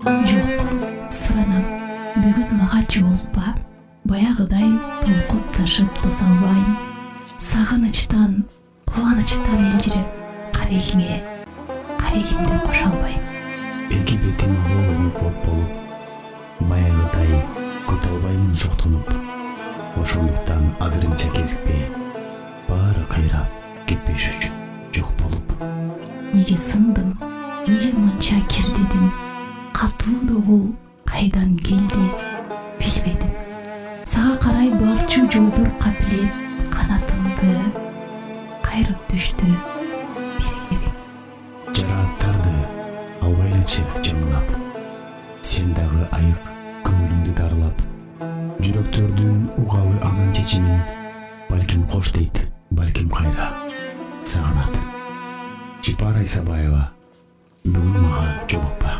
Жок, суранам, бүгүн мага жолукпа. Баягыдай толкуп ташып таза албайм. Сагынычтан, кубанычтан элжиреп, карегимди кошо албайм. Эки бетим алып болуп, баягыдай күтө албаймын жоктонуп. Ошондуктан азырынча кезикпей, баары кыйрап кетпеш үчүн жок болуп. Неге сындым, неге мынча кирдидим, катуу догул кайдан келди, билбедим. Сага карай барчу жолдор капилет, канатымды кайрып түштү бир кебиң. Жарааттарды албай элечи жамылап, сен дагы айык көңүлүңдү дарылап, жүрөктөрдүн угалы анын чечимин, балким кош дейт, балким кайра сагынат. Чипара Исабаева бүгүн мага жолукпа.